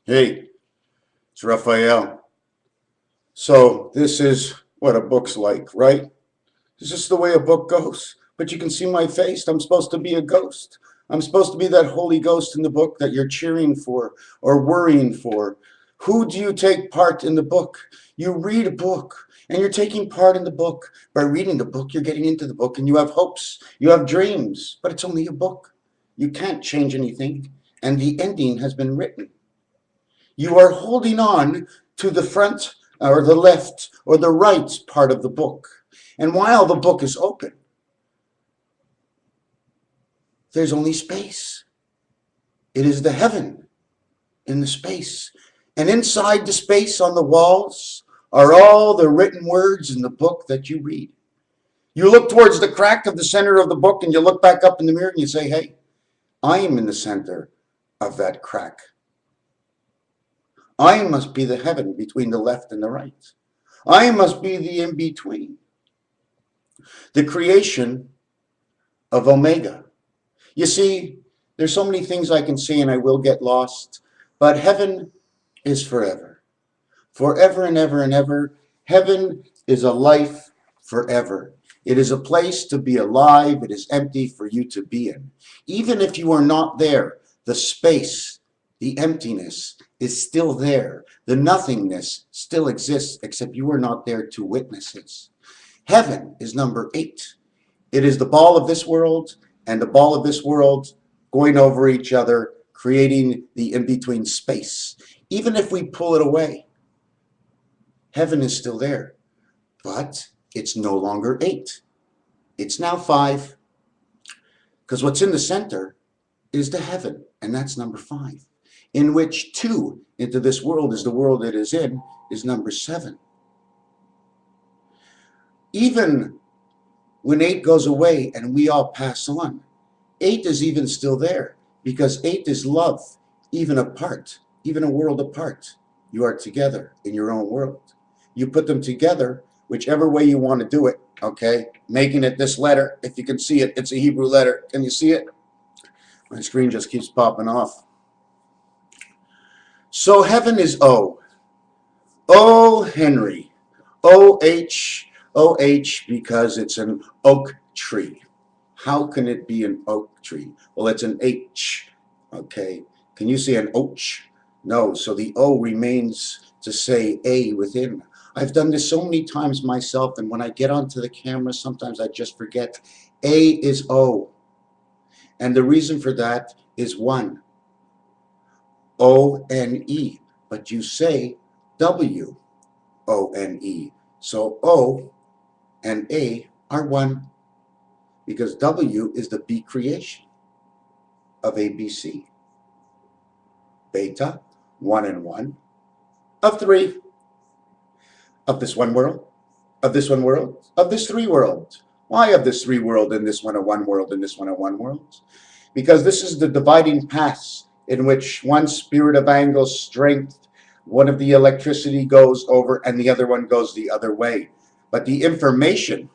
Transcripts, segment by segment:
Hey, it's Raphael. So this is what a book's like, right? Is this the way a book goes? But you can see my face. I'm supposed to be a ghost. I'm supposed to be that holy ghost in the book that you're cheering for or worrying for. Who do you take part in the book? You read a book and you're taking part in the book. By reading the book, you're getting into the book and you have hopes, you have dreams, but it's only a book. You can't change anything, and the ending has been written. You are holding on to the front or the left or the right part of the book. And while the book is open, there's only space. It is the heaven in the space. And inside the space on the walls are all the written words in the book that you read. You look towards the crack of the center of the book and you look back up in the mirror and you say, hey, I am in the center of that crack. I must be the heaven between the left and the right. I must be the in-between. The creation of Omega. You see, there's so many things I can see and I will get lost, but heaven is forever. Forever and ever and ever. Heaven is a life forever. It is a place to be alive. It is empty for you to be in. Even if you are not there, the space, the emptiness is still there. The nothingness still exists, except you are not there to witness it. Heaven is number 8. It is the ball of this world and the ball of this world going over each other, creating the in-between space. Even if we pull it away, heaven is still there, but it's no longer 8. It's now 5, because what's in the center is the heaven, and that's number 5, in which 2 into this world is the world it is in, is number 7. Even when 8 goes away and we all pass on, 8 is even still there, because 8 is love, even apart, even a world apart. You are together in your own world. You put them together, whichever way you want to do it, okay? Making it this letter, if you can see it, it's a Hebrew letter. Can you see it? My screen just keeps popping off. So heaven is O. O Henry. O-H. O-H because it's an oak tree. How can it be an oak tree? Well, it's an H, okay? Can you see an Och? No, so the O remains to say A within. I've done this so many times myself, and when I get onto the camera, sometimes I just forget. A is O, and the reason for that is 1. O-N-E, but you say W-O-N-E. So O and A are 1, because W is the B creation of ABC. Beta, 1 and 1, of 3, of this one world, of this one world, of this 3 world. Why of this 3 world and this one a 1 world and this one a 1 world? Because this is the dividing path in which one spirit of angle strength, one of the electricity goes over and the other one goes the other way. But the information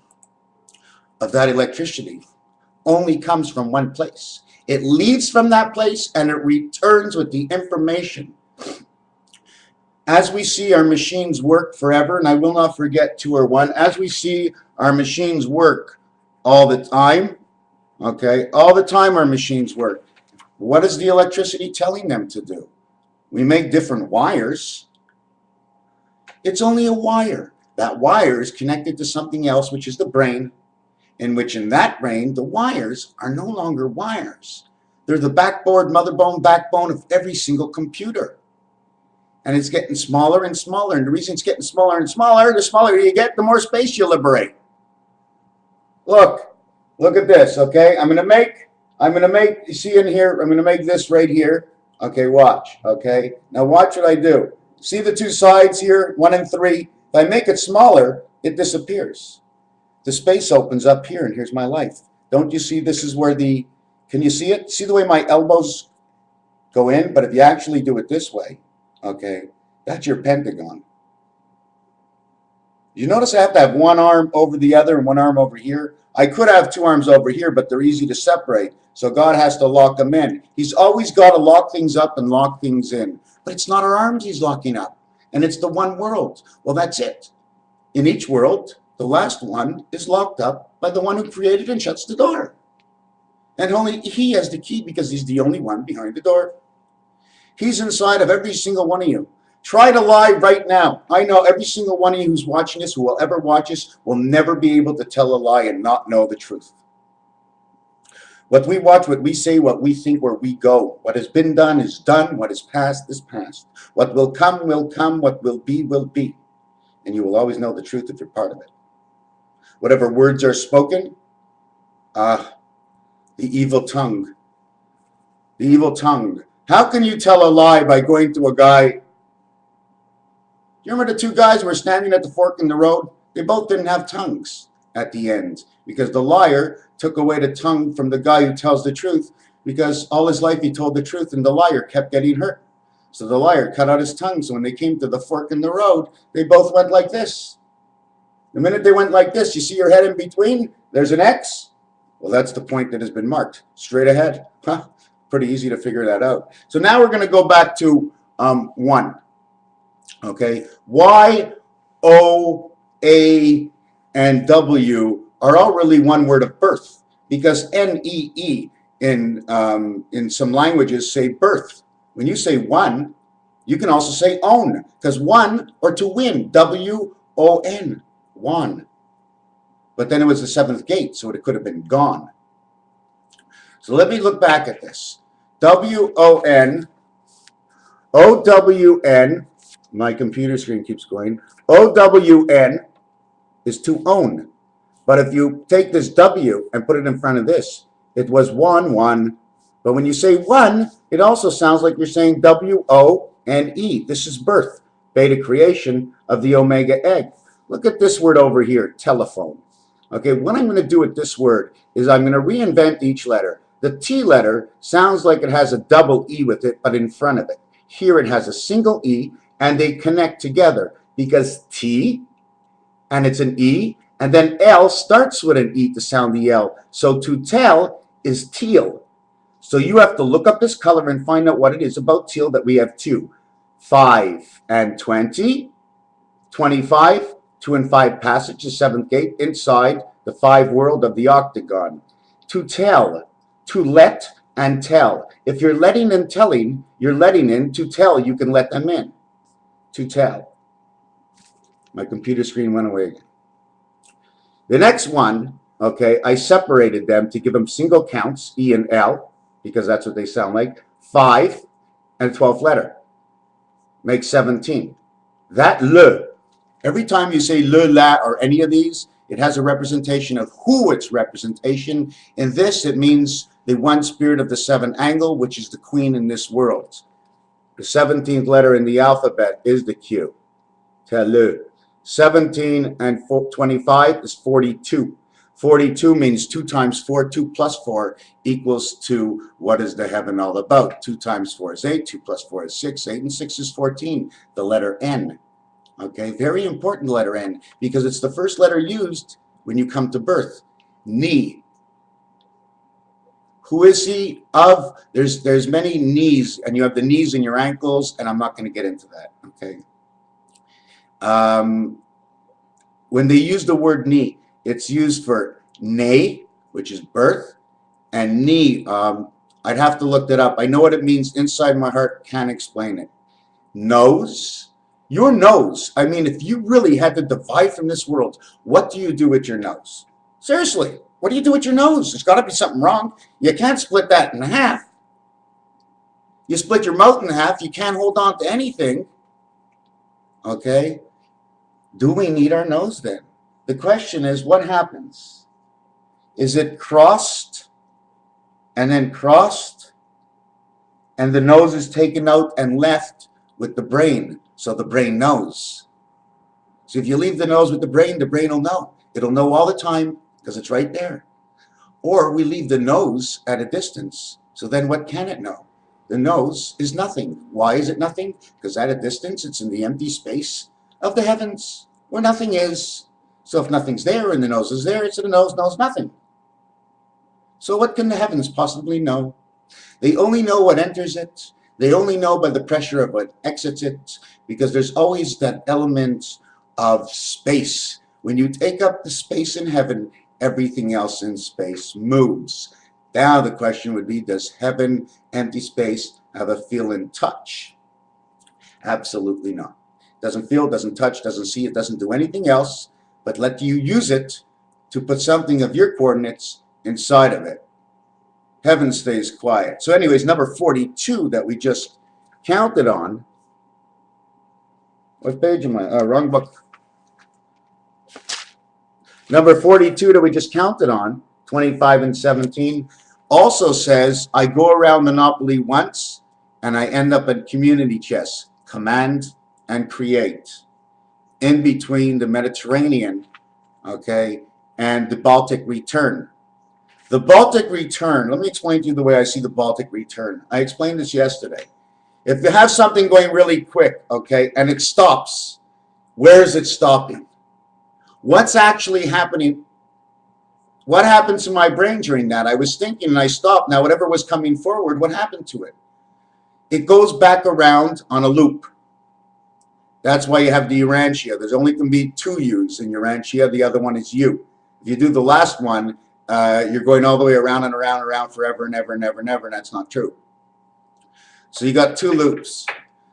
of that electricity only comes from one place. It leaves from that place and it returns with the information. As we see our machines work forever, and I will not forget 2 or 1, as we see our machines work all the time, okay, all the time our machines work. What is the electricity telling them to do? We make different wires. It's only a wire. That wire is connected to something else, which is the brain, in which in that brain, the wires are no longer wires. They're the backboard, backbone of every single computer. And it's getting smaller and smaller. And the reason it's getting smaller and smaller, the smaller you get, the more space you liberate. Look at this, okay? I'm going to make, you see in here, I'm going to make this right here. Okay, watch, okay? Now watch what I do. See the 2 sides here, 1 and 3? If I make it smaller, it disappears. The space opens up here, and here's my life. Don't you see this is where the, can you see it? See the way my elbows go in? But if you actually do it this way, okay, that's your pentagon. You notice I have to have one arm over the other and one arm over here? I could have two arms over here, but they're easy to separate. So God has to lock them in. He's always got to lock things up and lock things in. But it's not our arms he's locking up. And it's the one world. Well, that's it. In each world, the last one is locked up by the one who created and shuts the door. And only he has the key because he's the only one behind the door. He's inside of every single one of you. Try to lie right now. I know every single one of you who's watching this, who will ever watch this, will never be able to tell a lie and not know the truth. What we watch, what we say, what we think, where we go. What has been done is done. What is past is past. What will come will come. What will be will be. And you will always know the truth if you're part of it. Whatever words are spoken, the evil tongue. The evil tongue. How can you tell a lie by going to a guy? You remember the two guys who were standing at the fork in the road? They both didn't have tongues at the end because the liar took away the tongue from the guy who tells the truth, because all his life he told the truth and the liar kept getting hurt. So the liar cut out his tongue. So when they came to the fork in the road, they both went like this. The minute they went like this, you see your head in between? There's an X. Well, that's the point that has been marked. Straight ahead. Huh? Pretty easy to figure that out. So now we're going to go back to 1. Okay? Y, O, A, and W are all really one word of birth, because N-E-E in some languages say birth. When you say one, you can also say own, because one, or to win, W-O-N, won. But then it was the seventh gate, so it could have been gone. So let me look back at this. W-O-N, O-W-N, my computer screen keeps going, O-W-N is to own. But if you take this W and put it in front of this, it was one. But when you say one, it also sounds like you're saying W-O-N-E. This is birth, beta creation of the omega egg. Look at this word over here, telephone. Okay, what I'm going to do with this word is I'm going to reinvent each letter. The T letter sounds like it has a double E with it, but in front of it. Here it has a single E, and they connect together because T, and it's an E, and then L starts with an E to sound the L. So to tell is teal. So you have to look up this color and find out what it is about teal that we have 2. 5 and 20, 25, 2 and 5 passage, the 7th gate, inside the 5 world of the octagon. To tell, to let and tell. If you're letting and telling, you're letting in. To tell, you can let them in. To tell. My computer screen went away again. The next one, okay, I separated them to give them single counts, E and L, because that's what they sound like. 5 and 12th letter makes 17. That le, every time you say le, la, or any of these, it has a representation of who its representation. In this, it means the one spirit of the 7th angle, which is the queen in this world. The 17th letter in the alphabet is the Q. Telu. 17 and 25 is 42. 42 means 2 times 4, 2 plus 4 equals to what is the heaven all about? 2 times 4 is 8, 2 plus 4 is 6, 8 and 6 is 14. The letter N. Okay, very important letter N, because it's the first letter used when you come to birth. Ni. Who is he of? There's many knees, and you have the knees in your ankles, and I'm not going to get into that. Okay. When they use the word ni, it's used for ne, which is birth, and ni. I'd have to look that up. I know what it means inside my heart, can't explain it. Nose. Your nose. I mean, if you really had to divide from this world, what do you do with your nose? Seriously, what do you do with your nose? There's got to be something wrong. You can't split that in half. You split your mouth in half, you can't hold on to anything. Okay? Do we need our nose then? The question is, what happens? Is it crossed and then crossed, and the nose is taken out and left with the brain, so the brain knows? So if you leave the nose with the brain will know. It'll know all the time because it's right there. Or we leave the nose at a distance, so then what can it know? The nose is nothing. Why is it nothing? Because at a distance, it's in the empty space of the heavens. where nothing is. So if nothing's there and the nose is there, it's the nose knows nothing. So what can the heavens possibly know? They only know what enters it. They only know by the pressure of what exits it, because there's always that element of space. When you take up the space in heaven, everything else in space moves. Now the question would be, does heaven, empty space, have a feel and touch? Absolutely not. Doesn't feel, doesn't touch, doesn't see, it doesn't do anything else, but let you use it to put something of your coordinates inside of it. Heaven stays quiet. So anyways, number 42 that we just counted on. What page am I? Wrong book. Number 42 that we just counted on, 25 and 17, also says, I go around Monopoly once and I end up at community chess, command and create, in between the Mediterranean, okay, and the Baltic return. The Baltic return, let me explain to you the way I see the Baltic return. I explained this yesterday. If you have something going really quick, okay, and it stops, where is it stopping? What's actually happening? What happened to my brain during that? I was thinking and I stopped. Now, whatever was coming forward, what happened to it? It goes back around on a loop. That's why you have the Urantia. There's only can be two U's in Urantia. The other one is U. If you do the last one, you're going all the way around and around and around forever and ever and ever and ever, and that's not true. So you got two loops.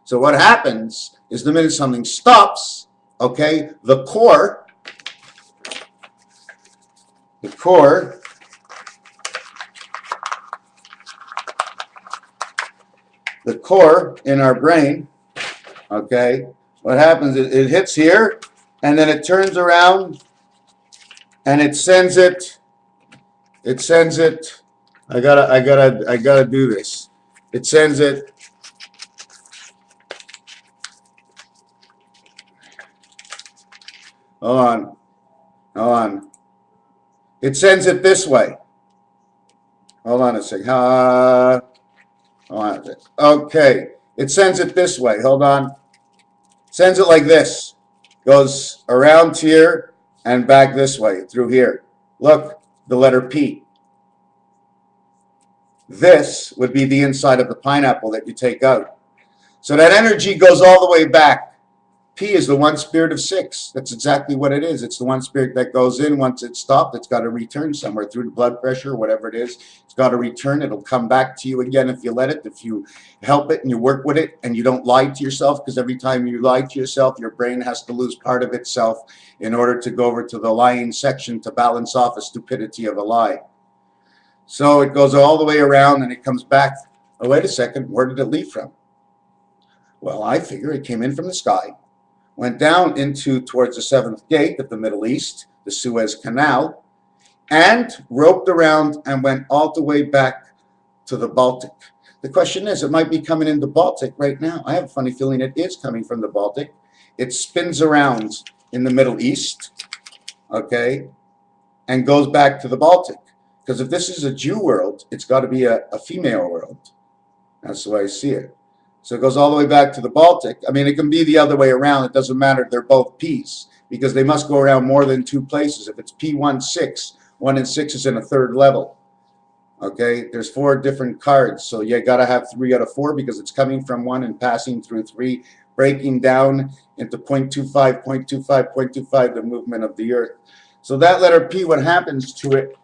So what happens is the minute something stops, okay, the core in our brain, okay, what happens is it hits here and then it turns around and it sends it, I gotta do this. It sends it, hold on. It sends it this way. Hold on a second. Hold on a second. Okay. It sends it this way. Hold on. Sends it like this. Goes around here and back this way through here. Look, the letter P. This would be the inside of the pineapple that you take out. So that energy goes all the way back. P is the one spirit of six. That's exactly what it is. It's the one spirit that goes in. Once it's stopped, it's got to return somewhere through the blood pressure, whatever it is. It's got to return. It'll come back to you again if you let it, if you help it and you work with it and you don't lie to yourself, because every time you lie to yourself, your brain has to lose part of itself in order to go over to the lying section to balance off the stupidity of a lie. So it goes all the way around and it comes back. Oh, wait a second. Where did it leave from? Well, I figure it came in from the sky, went down into towards the seventh gate of the Middle East, the Suez Canal, and roped around and went all the way back to the Baltic. The question is, it might be coming in the Baltic right now. I have a funny feeling it is coming from the Baltic. It spins around in the Middle East, okay, and goes back to the Baltic. Because if this is a Jew world, it's got to be a female world. That's the way I see it. So it goes all the way back to the Baltic. I mean, it can be the other way around. It doesn't matter. They're both P's, because they must go around more than two places. If it's P1, 6, 1 and 6 is in a third level. Okay, there's 4 different cards. So you got to have 3 out of 4 because it's coming from 1 and passing through 3, breaking down into 0.25, 0.25, 0.25, the movement of the Earth. So that letter P, what happens to it,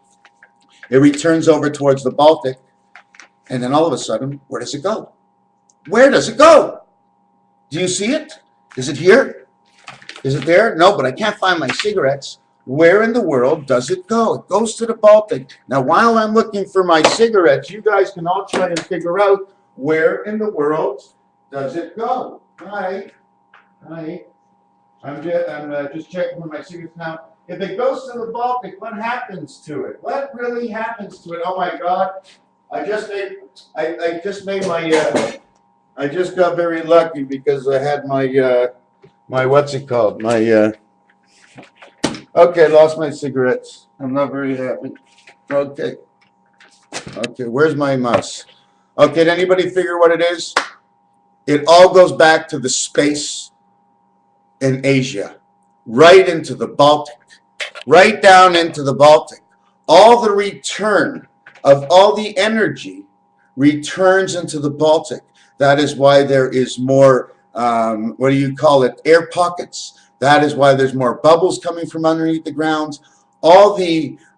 it returns over towards the Baltic. And then all of a sudden, where does it go? Where does it go? Do you see it? Is it here? Is it there? No, but I can't find my cigarettes. Where in the world does it go? It goes to the Baltic. Now, while I'm looking for my cigarettes, you guys can all try and figure out where in the world does it go. Hi. I'm just checking for my cigarettes now. If it goes to the Baltic, what happens to it? What really happens to it? Oh my God! I just got very lucky because I had my what's it called? Okay, lost my cigarettes. I'm not very happy. Okay, where's my mouse? Okay, did anybody figure what it is? It all goes back to the space in Asia. right into the Baltic, right down into the Baltic. All the return of all the energy returns into the Baltic. That is why there is more, what do you call it, air pockets. That is why there's more bubbles coming from underneath the ground. All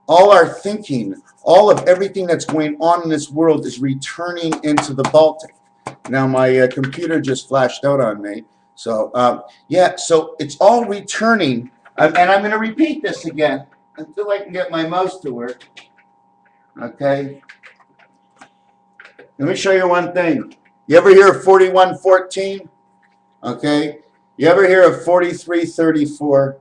our thinking, all of everything that's going on in this world is returning into the Baltic. Now my computer just flashed out on me. So yeah, so it's all returning, and I'm going to repeat this again until I can get my mouse to work. Okay. Let me show you one thing. You ever hear of 4114? Okay. You ever hear of 4334?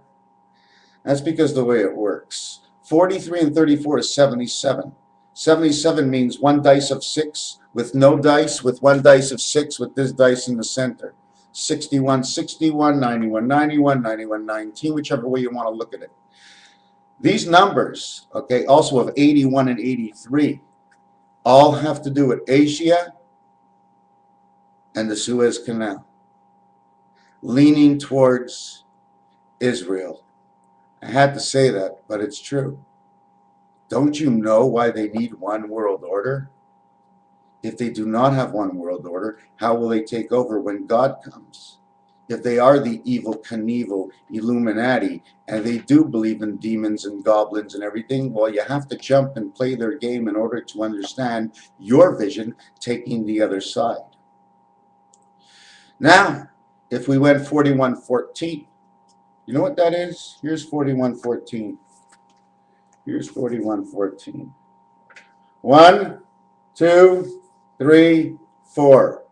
That's because the way it works. 43 and 34 is 77. 77 means one dice of 6 with no dice, with one dice of 6 with this dice in the center. 61, 61, 91, 91, 91, 19, whichever way you want to look at it. These numbers, okay, also of 81 and 83, all have to do with Asia and the Suez Canal, leaning towards Israel. I had to say that, but it's true. Don't you know why they need one world order? If they do not have one world order, how will they take over when God comes? If they are the evil Knievel Illuminati, and they do believe in demons and goblins and everything, well, you have to jump and play their game in order to understand your vision taking the other side. Now, if we went 4114, you know what that is? Here's 4114. Here's 4114. 1, 2, 3, 4.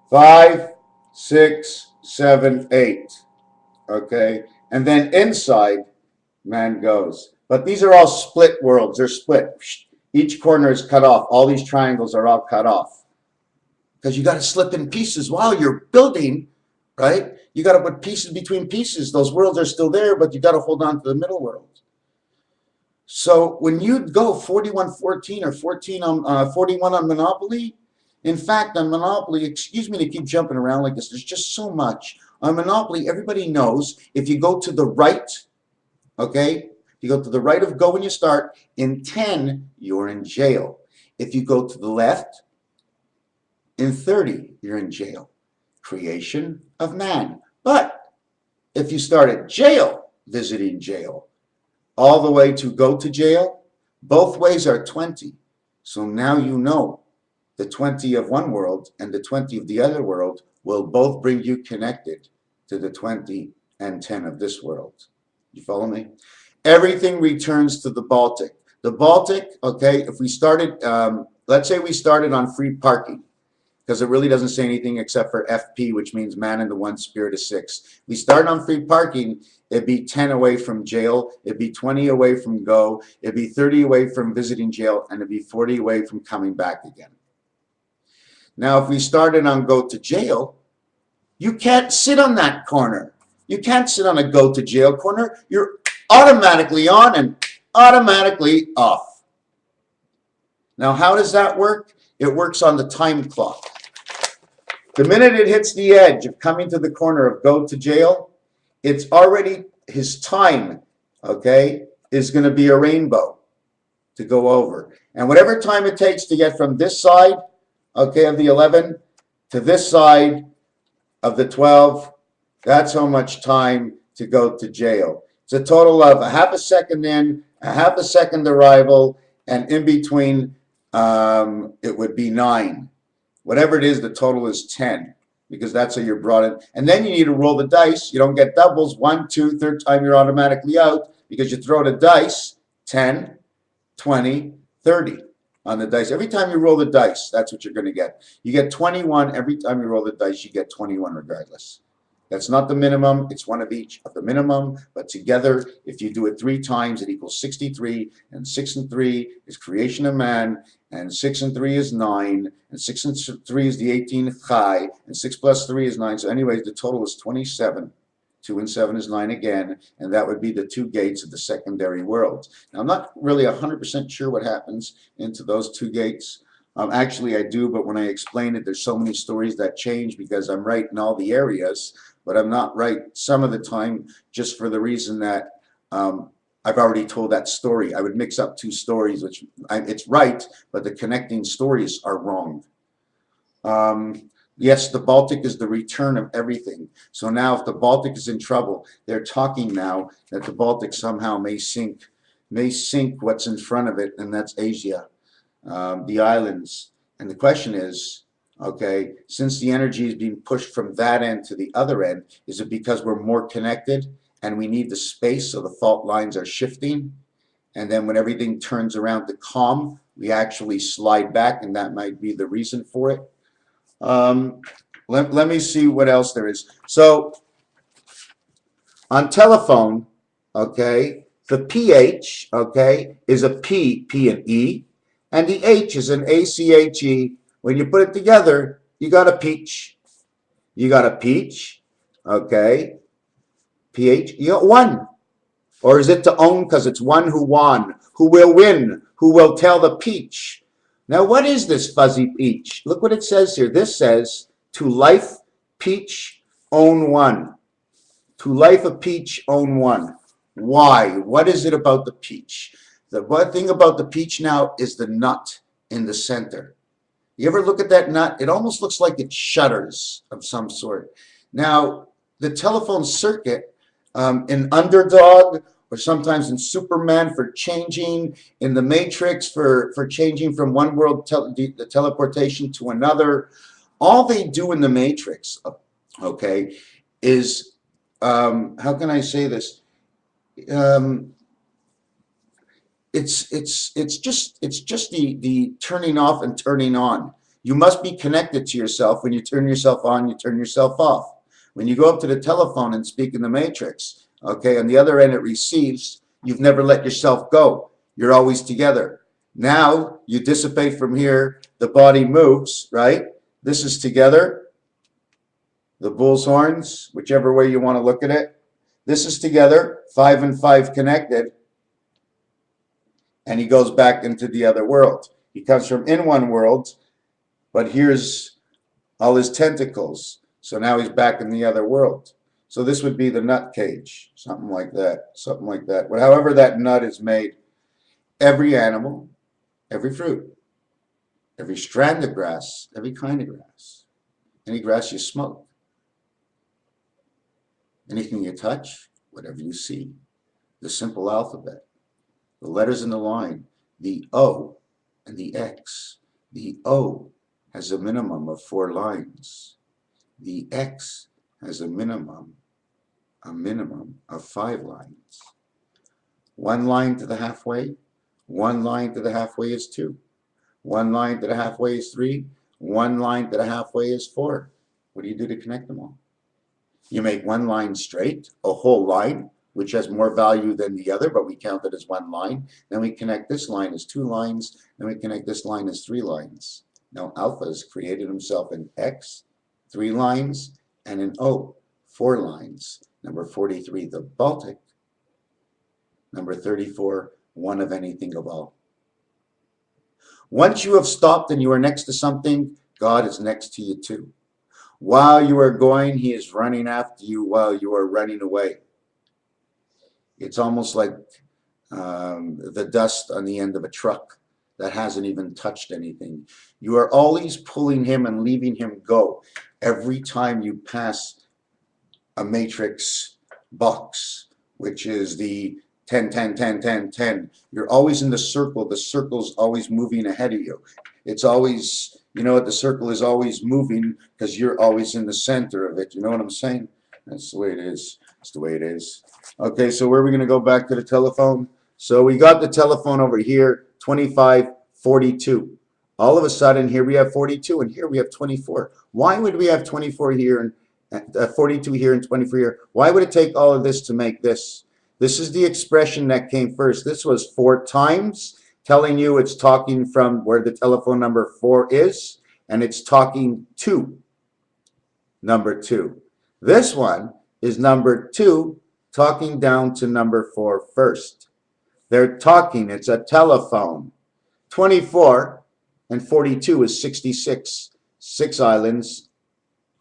Five, 6, 7, 8. Okay, and then inside, man goes. But these are all split worlds. They're split. Each corner is cut off. All these triangles are all cut off. Because you got to slip in pieces while you're building, right? You got to put pieces between pieces. Those worlds are still there, but you got to hold on to the middle world. So when you go 4114 or 41 on Monopoly, in fact, on Monopoly, excuse me to keep jumping around like this, there's just so much. On Monopoly, everybody knows if you go to the right, okay, you go to the right of go when you start, in 10, you're in jail. If you go to the left, in 30, you're in jail. Creation of man. But if you start at jail, visiting jail, all the way to go to jail, both ways are 20. So now you know the 20 of one world and the 20 of the other world will both bring you connected to the 20 and 10 of this world. You follow me? Everything returns to the Baltic. The Baltic, okay, if we started, let's say we started on free parking, because it really doesn't say anything except for FP, which means man in the one spirit is 6. We start on free parking, it'd be 10 away from jail, it'd be 20 away from go, it'd be 30 away from visiting jail, and it'd be 40 away from coming back again. Now, if we started on go to jail, you can't sit on that corner. You can't sit on a go to jail corner. You're automatically on and automatically off. Now, how does that work? It works on the time clock. The minute it hits the edge of coming to the corner of go to jail, it's already, his time, okay, is going to be a rainbow to go over. And whatever time it takes to get from this side, okay, of the 11 to this side of the 12, that's how much time to go to jail. It's a total of a half a second in, a half a second arrival, and in between it would be 9. Whatever it is, the total is 10, because that's how you're brought in. And then you need to roll the dice. You don't get doubles. 1, 2, third time you're automatically out, because you throw the dice, 10, 20, 30 on the dice. Every time you roll the dice, that's what you're going to get. You get 21 every time you roll the dice. You get 21 regardless. That's not the minimum. It's one of each of the minimum, but together, if you do it 3 times, it equals 63, and 6 and 3 is creation of man, and 6 and 3 is 9, and 6 and 3 is the 18 chai, and 6 plus 3 is 9. So anyways, the total is 27. 2 and 7 is 9 again, and that would be the 2 gates of the secondary worlds. Now, I'm not really 100% sure what happens into those 2 gates. Actually, I do, but when I explain it, there's so many stories that change because I'm right in all the areas, but I'm not right some of the time just for the reason that I've already told that story. I would mix up two stories, which it's right, but the connecting stories are wrong. Yes, the Baltic is the return of everything. So now if the Baltic is in trouble, they're talking now that the Baltic somehow may sink what's in front of it, and that's Asia, the islands. And the question is, okay, since the energy is being pushed from that end to the other end, is it because we're more connected and we need the space so the fault lines are shifting? And then when everything turns around to calm, we actually slide back, and that might be the reason for it. Let me see what else there is. So on telephone, okay, the PH, okay, is a P and E, and the H is an ACHE. When you put it together, you got a peach. You got a peach, okay, PH, you got one. Or is it to own because it's one who won, who will win, who will tell the peach? Now, what is this fuzzy peach? Look what it says here. This says, to life, peach, own one. To life, a peach, own one. Why? What is it about the peach? The one thing about the peach now is the nut in the center. You ever look at that nut? It almost looks like it shudders of some sort. Now, the telephone circuit in Underdog, or sometimes in Superman for changing, in the Matrix for changing from one world the teleportation to another. All they do in the Matrix, okay, is how can I say this? It's just the turning off and turning on. You must be connected to yourself. When you turn yourself on, you turn yourself off. When you go up to the telephone and speak in the Matrix, okay, on the other end it receives, you've never let yourself go. You're always together. Now you dissipate from here, the body moves, right? This is together, the bull's horns, whichever way you want to look at it. This is together, 5 and 5 connected, and he goes back into the other world. He comes from in one world, but here's all his tentacles. So now he's back in the other world. So this would be the nut cage, something like that, something like that. But however that nut is made, every animal, every fruit, every strand of grass, every kind of grass, any grass you smoke, anything you touch, whatever you see, the simple alphabet, the letters in the line, the O and the X. The O has a minimum of 4 lines. The X has a minimum of 5 lines. 1 line to the halfway, 1 line to the halfway is 2. 1 line to the halfway is 3. 1 line to the halfway is 4. What do you do to connect them all? You make 1 line straight, a whole line, which has more value than the other, but we count it as 1 line. Then we connect this line as 2 lines. Then we connect this line as 3 lines. Now Alpha has created himself an X, 3 lines, and an O, 4 lines. Number 43, the Baltic. Number 34, one of anything of all. Once you have stopped and you are next to something, God is next to you too. While you are going, he is running after you while you are running away. It's almost like the dust on the end of a truck that hasn't even touched anything. You are always pulling him and leaving him go. Every time you pass a matrix box, which is the 10, 10, 10, 10, 10, you're always in the circle. The circle's always moving ahead of you. It's always, you know what, the circle is always moving because you're always in the center of it. You know what I'm saying? That's the way it is. That's the way it is. Okay, so where are we going to go back to the telephone? So we got the telephone over here, 25, 42. All of a sudden, here we have 42, and here we have 24. Why would we have 24 here, and 42 here, and 24 here? Why would it take all of this to make this? This is the expression that came first. This was 4 times, telling you it's talking from where the telephone number 4 is, and it's talking to number 2. This one is number 2 talking down to number 4 first. They're talking. It's a telephone. 24 And 42 is 66. 6 islands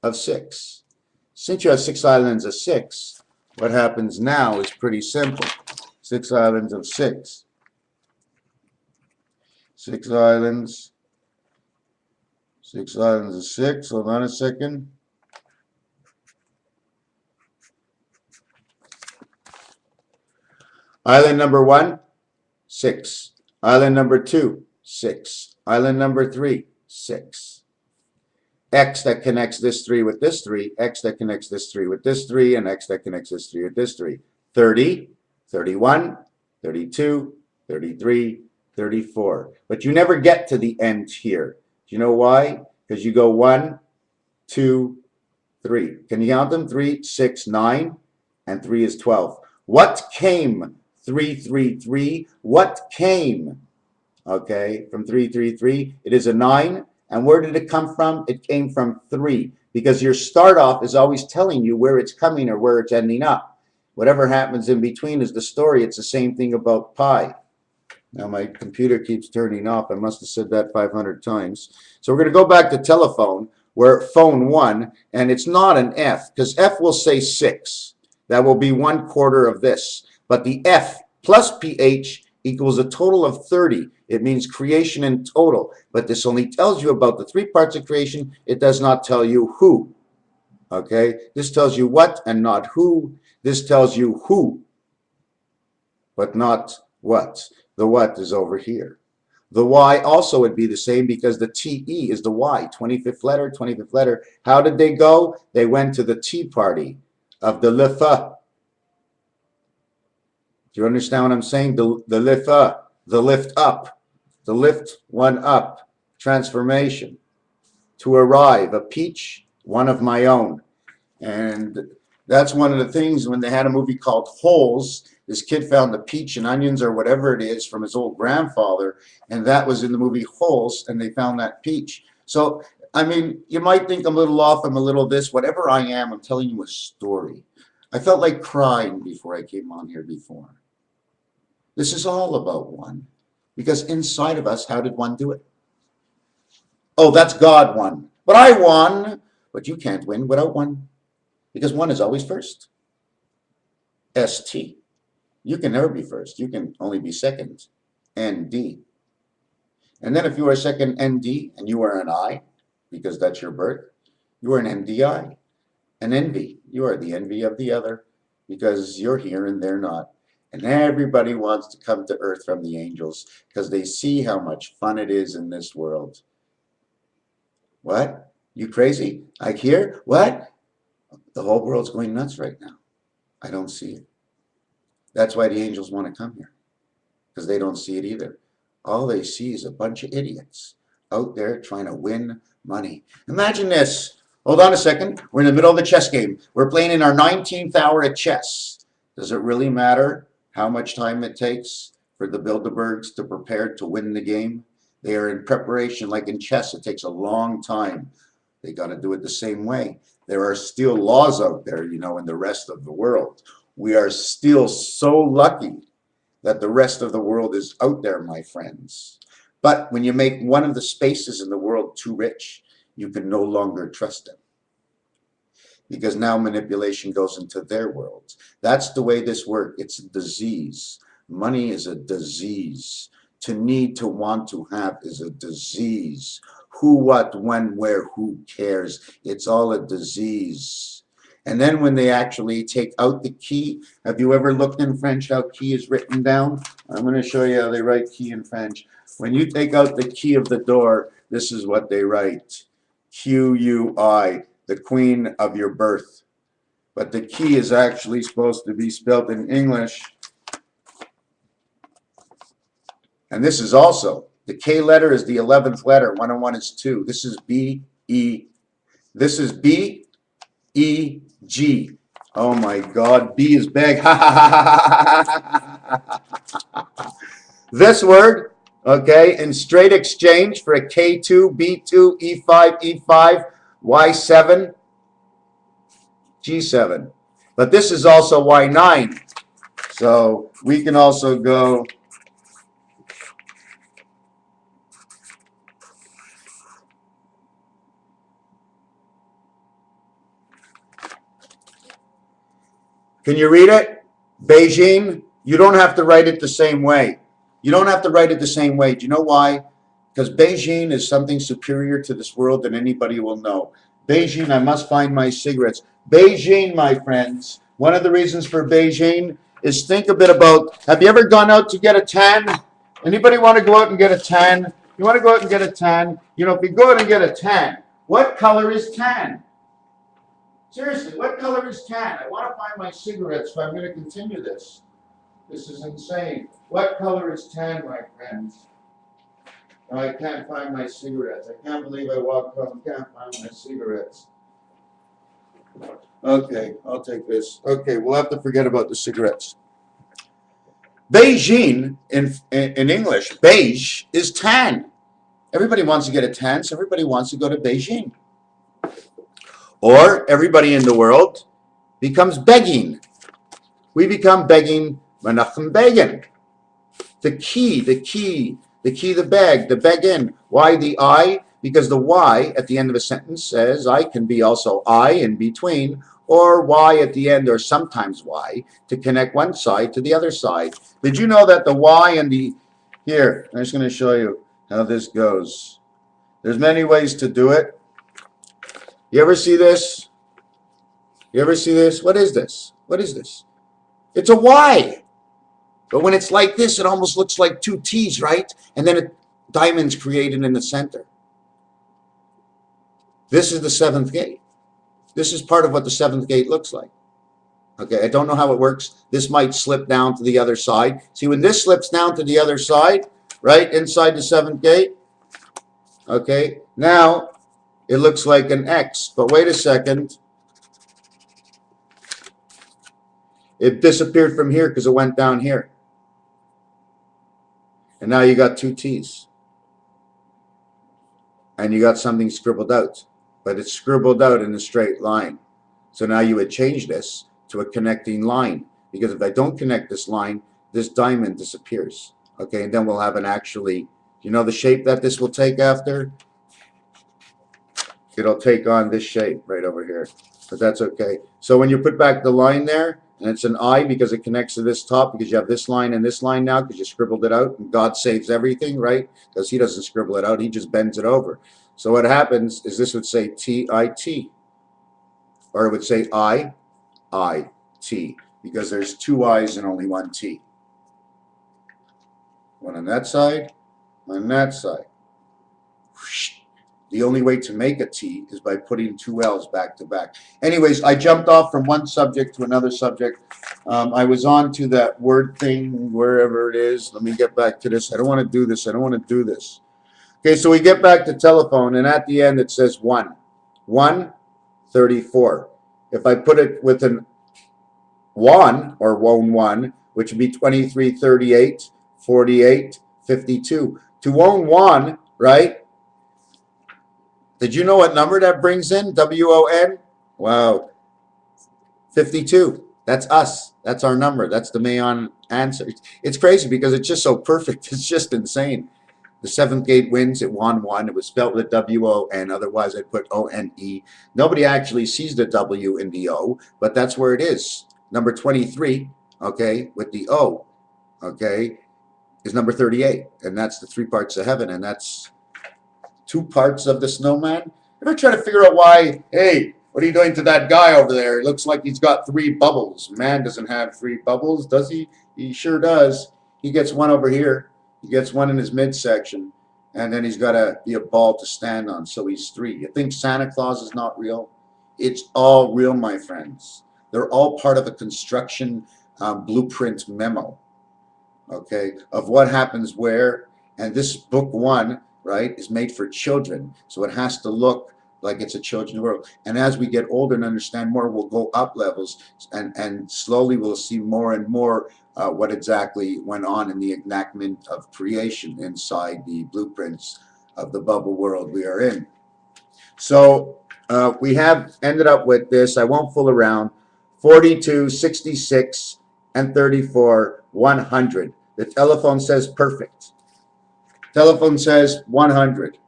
of 6. Since you have 6 islands of 6, what happens now is pretty simple. 6 islands of 6. 6 islands. 6 islands of 6. Hold on a second. Island number 1, 6. Island number 2, 6. Island number 3, 6. X that connects this 3 with this 3, X that connects this 3 with this 3, and X that connects this 3 with this 3. 30, 31, 32, 33, 34. But you never get to the end here. Do you know why? Because you go 1, 2, 3. Can you count them? 3, 6, 9, and 3 is 12. What came? 3, 3, 3. What came? Okay, from 3, 3, 3. It is a 9. And where did it come from? It came from 3. Because your start off is always telling you where it's coming or where it's ending up. Whatever happens in between is the story. It's the same thing about pi. Now my computer keeps turning off. I must have said that 500 times. So we're going to go back to telephone, where phone 1, and it's not an F, because F will say 6. That will be 1/4 of this. But the F plus PH equals a total of 30. It means creation in total. But this only tells you about the 3 parts of creation. It does not tell you who. Okay? This tells you what and not who. This tells you who, but not what. The what is over here. The Y also would be the same because the TE is the Y. 25th letter, 25th letter. How did they go? They went to the Tea Party of the LIFA. Do you understand what I'm saying? The LIFA, the lift up, the lift one up, transformation, to arrive, a peach, one of my own. And that's one of the things when they had a movie called Holes, this kid found the peach and onions or whatever it is from his old grandfather, and that was in the movie Holes, and they found that peach. So, I mean, you might think I'm a little off, I'm a little this, whatever I am, I'm telling you a story. I felt like crying before I came on here before. This is all about one. Because inside of us, how did one do it? Oh, that's God won. But I won. But you can't win without one. Because one is always first. ST. You can never be first. You can only be second. ND. And then if you are second ND and you are an I, because that's your birth, you are an NDI. An envy. You are the envy of the other because you're here and they're not. And everybody wants to come to earth from the angels because they see how much fun it is in this world. What? You crazy? I hear? What? The whole world's going nuts right now. I don't see it. That's why the angels want to come here, because they don't see it either. All they see is a bunch of idiots out there trying to win money. Imagine this. Hold on a second. We're in the middle of the chess game. We're playing in our 19th hour at chess. Does it really matter how much time it takes for the Bilderbergs to prepare to win the game? They are in preparation. Like in chess, it takes a long time. They got to do it the same way. There are still laws out there, you know, in the rest of the world. We are still so lucky that the rest of the world is out there, my friends. But when you make one of the spaces in the world too rich, you can no longer trust them. Because now manipulation goes into their world. That's the way this works. It's a disease. Money is a disease. To need, to want, to have is a disease. Who, what, when, where, who cares? It's all a disease. And then when they actually take out the key, have you ever looked in French how key is written down? I'm going to show you how they write key in French. When you take out the key of the door, this is what they write. Q-U-I, the queen of your birth. But the key is actually supposed to be spelled in English. And this is also, the K letter is the 11th letter. 1 and 1 is 2. This is B-E. This is B-E-G. Oh my God, B is big. This word, okay, in straight exchange for a K2, B2, E5, E5, Y7, G7. But this is also Y9. So we can also go Can you read it? Beijing. You don't have to write it the same way. You don't have to write it the same way. Do you know why? Because Beijing is something superior to this world than anybody will know. Beijing, I must find my cigarettes. Beijing, my friends. One of the reasons for Beijing is think a bit about, have you ever gone out to get a tan? Anybody want to go out and get a tan? You want to go out and get a tan? You know, if you go out and get a tan, what color is tan? Seriously, what color is tan? I want to find my cigarettes, so I'm going to continue this. This is insane. What color is tan, my friends? No, I can't find my cigarettes. I can't believe I walked home and can't find my cigarettes. Okay, I'll take this. Okay, we'll have to forget about the cigarettes. Beijing, in English, beige is tan. Everybody wants to get a tan, so everybody wants to go to Beijing. Or everybody in the world becomes begging. We become begging, Menachem Begin. The key, the beg, the begin. Why the I? Because the Y at the end of a sentence says I can be also I in between, or Y at the end, or sometimes Y, to connect one side to the other side. Did you know that the Y and the, here, I'm just going to show you how this goes. There's many ways to do it. You ever see this? You ever see this? What is this? What is this? It's a Y. But when it's like this, it almost looks like two T's, right? And then a diamond's created in the center. This is the seventh gate. This is part of what the seventh gate looks like. Okay, I don't know how it works. This might slip down to the other side. See, when this slips down to the other side, right, inside the seventh gate, okay, now it looks like an X. But wait a second. It disappeared from here because it went down here. And now you got two T's. And you got something scribbled out. But it's scribbled out in a straight line. So now you would change this to a connecting line. Because if I don't connect this line, this diamond disappears. Okay, and then we'll have an actually, you know the shape that this will take after? It'll take on this shape right over here. But that's okay. So when you put back the line there, and it's an I because it connects to this top, because you have this line and this line now because you scribbled it out, and God saves everything, right? Because he doesn't scribble it out, he just bends it over. So what happens is this would say T-I-T, or it would say I-I-T, because there's two I's and only one T. One on that side, one on that side. The only way to make a T is by putting two L's back to back. Anyways, I jumped off from one subject to another subject. I was on to that word thing, wherever it is. Let me get back to this. I don't want to do this. I don't want to do this. Okay, so we get back to telephone, and at the end it says 1. 134. If I put it with an 1, or 1, which would be 23, 38, 48, 52. To own 1, right? Did you know what number that brings in? W-O-N? Wow. 52. That's us. That's our number. That's the Mayon answer. It's crazy because it's just so perfect. It's just insane. The seventh gate wins. It won 1. It was spelled with W-O-N. Otherwise, I'd put O-N-E. Nobody actually sees the W in the O, but that's where it is. Number 23, okay, with the O, okay, is number 38. And that's the 3 parts of heaven. And that's 2 parts of the snowman. Ever try to figure out why, hey, what are you doing to that guy over there? It looks like he's got 3 bubbles. Man doesn't have 3 bubbles, does he? He sure does. He gets 1 over here. He gets 1 in his midsection. And then he's got to be a ball to stand on. So he's 3. You think Santa Claus is not real? It's all real, my friends. They're all part of a construction blueprint memo, okay, of what happens where. And this book 1, right, is made for children, so it has to look like it's a children's world. And as we get older and understand more, we'll go up levels, and slowly we'll see more and more what exactly went on in the enactment of creation inside the blueprints of the bubble world we are in. So we have ended up with this. I won't fool around. 42, 66, and 34, 100. The telephone says perfect. Telephone says 100.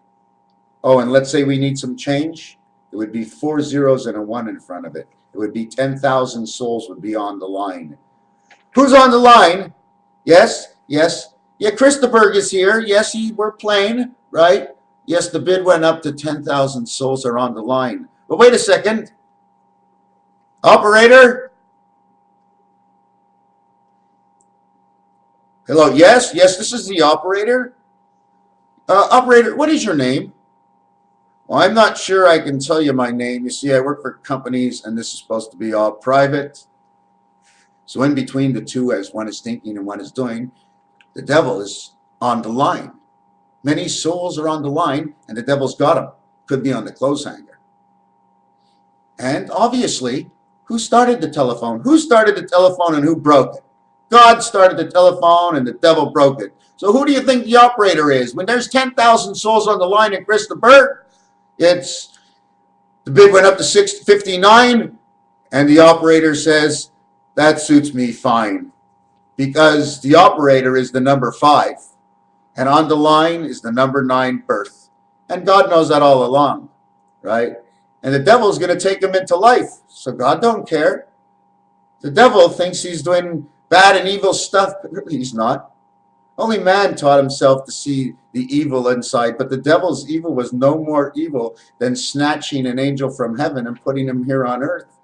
Oh, and let's say we need some change. It would be 4 zeros and a 1 in front of it. It would be 10,000 souls would be on the line. Who's on the line? Yes, yes. Yeah, Christopher is here. Yes, we're playing, right? Yes, the bid went up to 10,000 souls are on the line. But wait a second. Operator? Hello, yes, yes, this is the operator. Operator, what is your name? Well, I'm not sure I can tell you my name. You see, I work for companies, and this is supposed to be all private. So in between the two, as one is thinking and one is doing, the devil is on the line. Many souls are on the line, and the devil's got them. Could be on the clothes hanger. And obviously, who started the telephone? Who started the telephone and who broke it? God started the telephone and the devil broke it. So who do you think the operator is? When there's 10,000 souls on the line in Christopher, it's the bid went up to 659, and the operator says, that suits me fine. Because the operator is the number 5. And on the line is the number 9 birth. And God knows that all along, right? And the devil's going to take him into life. So God don't care. The devil thinks he's doing bad and evil stuff, but really he's not. Only man taught himself to see the evil inside, but the devil's evil was no more evil than snatching an angel from heaven and putting him here on earth.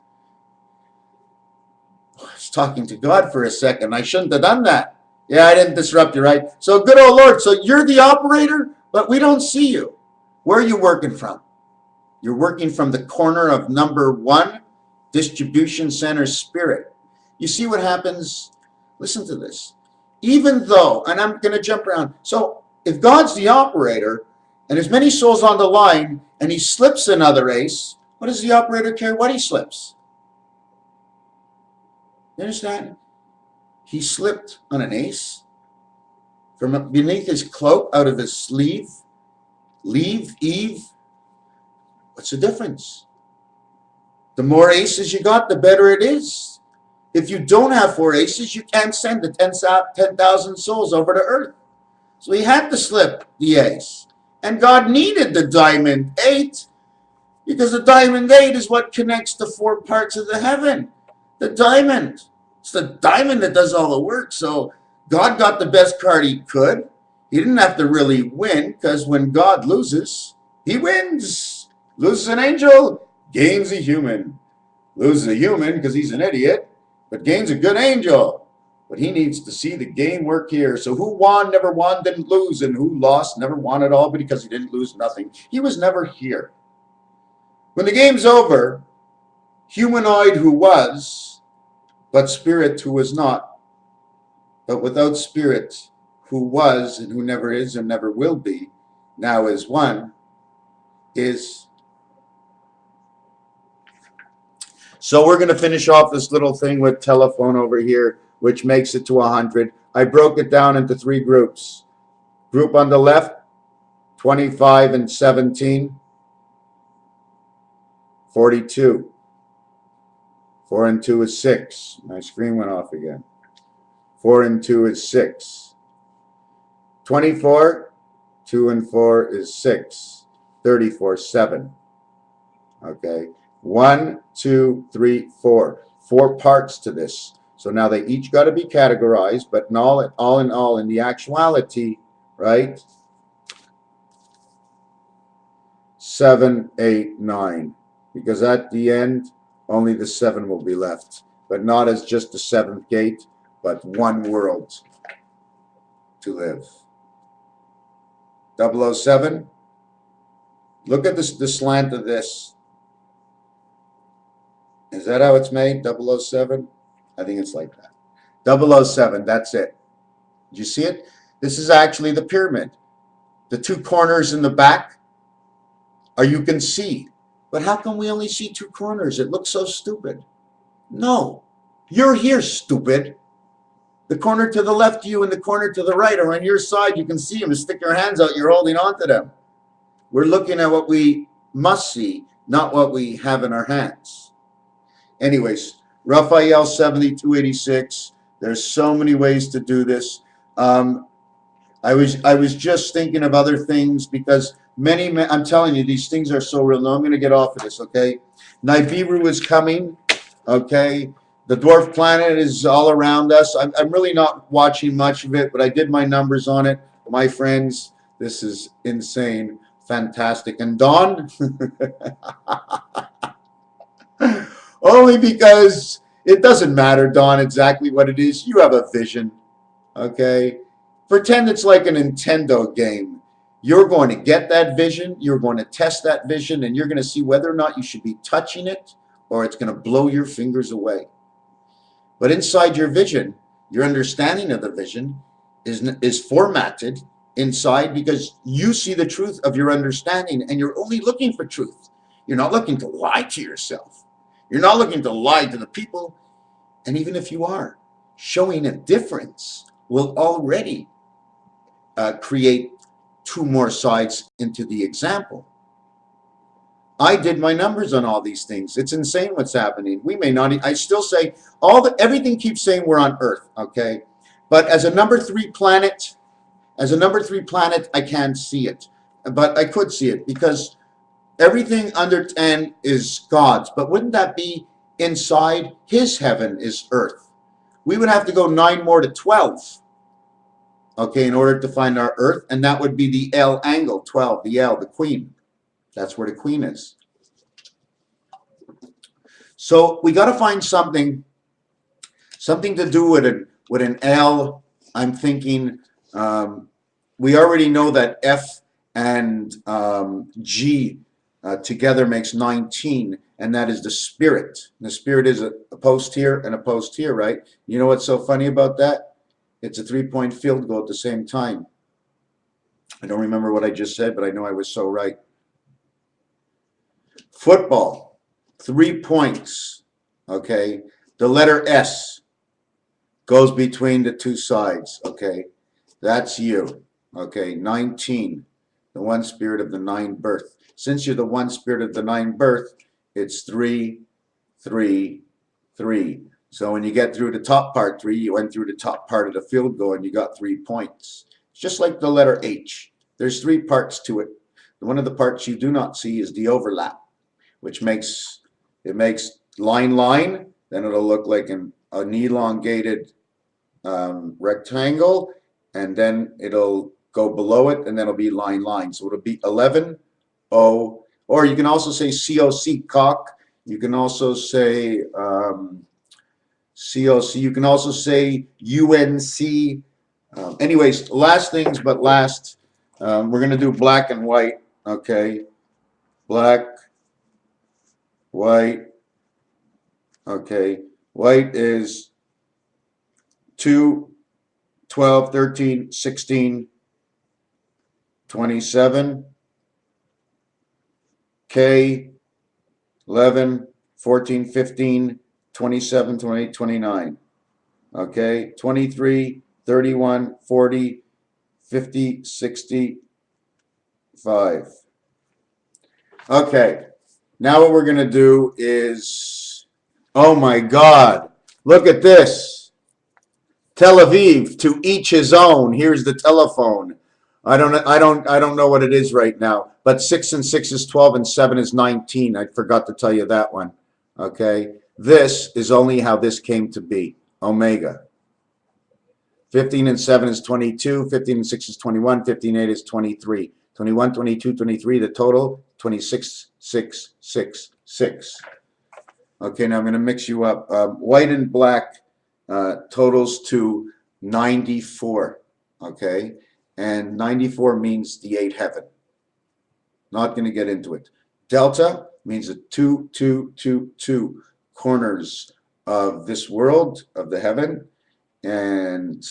I was talking to God for a second. I shouldn't have done that. Yeah, I didn't disrupt you, right? So good old Lord, so you're the operator, but we don't see you. Where are you working from? You're working from the corner of number 1, distribution center spirit. You see what happens? Listen to this. Even though, and I'm going to jump around. So if God's the operator and there's many souls on the line and he slips another ace, what does the operator care what he slips? You understand? He slipped on an ace from beneath his cloak, out of his sleeve. Leave, Eve. What's the difference? The more aces you got, the better it is. If you don't have 4 aces, you can't send the 10,000 souls over to earth. So he had to slip the ace. And God needed the diamond 8 because the diamond 8 is what connects the 4 parts of the heaven. The diamond. It's the diamond that does all the work. So God got the best card he could. He didn't have to really win because when God loses, he wins. Loses an angel, gains a human. Loses a human because he's an idiot, but gains a good angel. But he needs to see the game work here. So who won, never won, didn't lose. And who lost, never won at all because he didn't lose nothing. He was never here. When the game's over, humanoid who was, but spirit who was not, but without spirit who was and who never is and never will be, now is one, is. So we're going to finish off this little thing with telephone over here, which makes it to 100. I broke it down into 3 groups. Group on the left, 25 and 17, 42. 4 and 2 is 6. My screen went off again. 4 and 2 is 6. 24, 2 and 4 is 6. 34, 7. Okay. 1, 2, 3, 4. 4 parts to this. So now they each got to be categorized, but in all in all, in the actuality, right? 7, 8, 9. Because at the end, only the 7 will be left. But not as just the 7th gate, but one world to live. 007. Look at this, the slant of this. Is that how it's made? 007? I think it's like that. 007, that's it. Did you see it? This is actually the pyramid. The 2 corners in the back are you can see. But how come we only see 2 corners? It looks so stupid. No. You're here, stupid. The corner to the left of you and the corner to the right are on your side. You can see them. You stick your hands out. You're holding on to them. We're looking at what we must see, not what we have in our hands. Anyways, Raphael 7286. There's so many ways to do this. I was just thinking of other things because I'm telling you, these things are so real. Now I'm going to get off of this, okay? Nibiru is coming. Okay, the dwarf planet is all around us. I'm really not watching much of it, but I did my numbers on it. My friends, this is insane, fantastic. And Dawn, only because it doesn't matter, Dawn, exactly what it is. You have a vision, okay? Pretend it's like a Nintendo game. You're going to get that vision, you're going to test that vision, and you're going to see whether or not you should be touching it or it's going to blow your fingers away. But inside your vision, your understanding of the vision is formatted inside because you see the truth of your understanding and you're only looking for truth. You're not looking to lie to yourself. You're not looking to lie to the people. And even if you are, showing a difference will already create two more sides into the example. I did my numbers on all these things. It's insane what's happening. We may not, I still say everything keeps saying we're on Earth, okay? But as a number 3 planet, I can't see it. But I could see it because everything under 10 is God's. But wouldn't that be inside his heaven is Earth? We would have to go 9 more to 12, okay, in order to find our Earth. And that would be the L angle, 12, the L, the queen. That's where the queen is. So we got to find something to do with an L. I'm thinking we already know that F and G together makes 19, and that is the spirit. The spirit is a post here and a post here, right? You know what's so funny about that? It's a 3-point field goal at the same time. I don't remember what I just said, but I know I was so right. Football, 3 points, okay? The letter S goes between the two sides, okay? That's you, okay? 19, the one spirit of the 9 birth. Since you're the one spirit of the 9 birth, it's 3, 3, 3. So when you get through the top part, 3, you went through the top part of the field goal and you got 3 points. It's just like the letter H. There's 3 parts to it. One of the parts you do not see is the overlap, which makes line, then it'll look like an elongated rectangle, and then it'll go below it, and then it'll be line. So it'll be 11, O, or you can also say COC, cock. You can also say COC. You can also say UNC. Anyways, last things but last, we're going to do black and white, okay? Black, white, okay. White is 2, 12, 13, 16, 27, K, 11, 14, 15, 27, 28, 29, okay, 23, 31, 40, 50, 60, 5. Okay, now what we're going to do is, oh my God, look at this. Tel Aviv, to each his own. Here's the telephone. I don't know what it is right now, but 6 and 6 is 12 and 7 is 19. I forgot to tell you that one. Okay, this is only how this came to be. Omega. 15 and 7 is 22. 15 and 6 is 21. 15 and 8 is 23. 21, 22, 23. The total 26, 6, 6, 6. Okay, now I'm going to mix you up. White and black totals to 94. Okay. And 94 means the 8 heaven. Not going to get into it. Delta means the 2, 2, 2, 2 corners of this world, of the heaven, and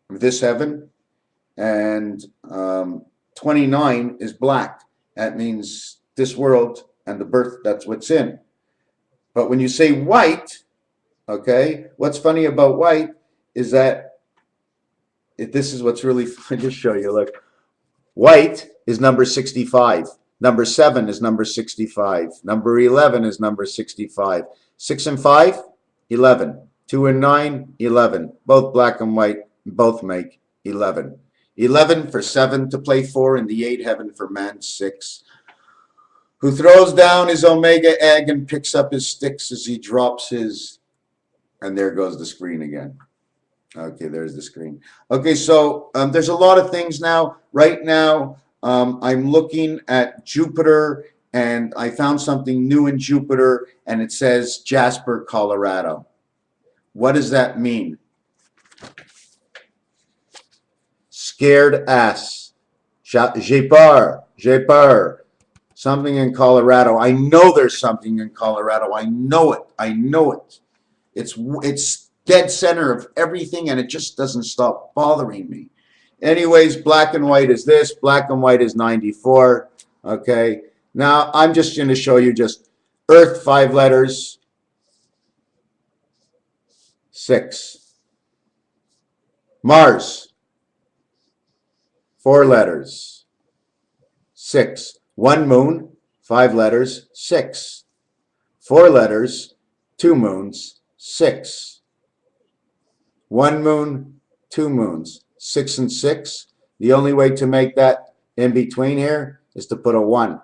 this heaven. And 29 is black. That means this world and the birth, that's what's in. But when you say white, okay, what's funny about white is that this is what's really fun. Just show you, look. White is number 65. Number 7 is number 65. Number 11 is number 65. 6 and 5, 11. 2 and 9, 11. Both black and white, both make 11. 11 for 7 to play 4 in the 8 heaven for man 6. who throws down his omega egg and picks up his sticks as he drops his, and there goes the screen again. Okay, there's the screen. Okay, so there's a lot of things now. Right now, I'm looking at Jupiter, and I found something new in Jupiter, and it says Jasper, Colorado. What does that mean? Scared ass. J'ai peur. J'ai peur. Something in Colorado. I know there's something in Colorado. I know it. I know it. It's dead center of everything, and it just doesn't stop bothering me. Anyways, black and white is this. Black and white is 94. Okay. Now, I'm just going to show you just Earth, 5 letters, 6. Mars, 4 letters, 6. 1 moon, 5 letters, 6. 4 letters, 2 moons, 6. 1 moon, 2 moons, 6 and 6. The only way to make that in between here is to put a 1.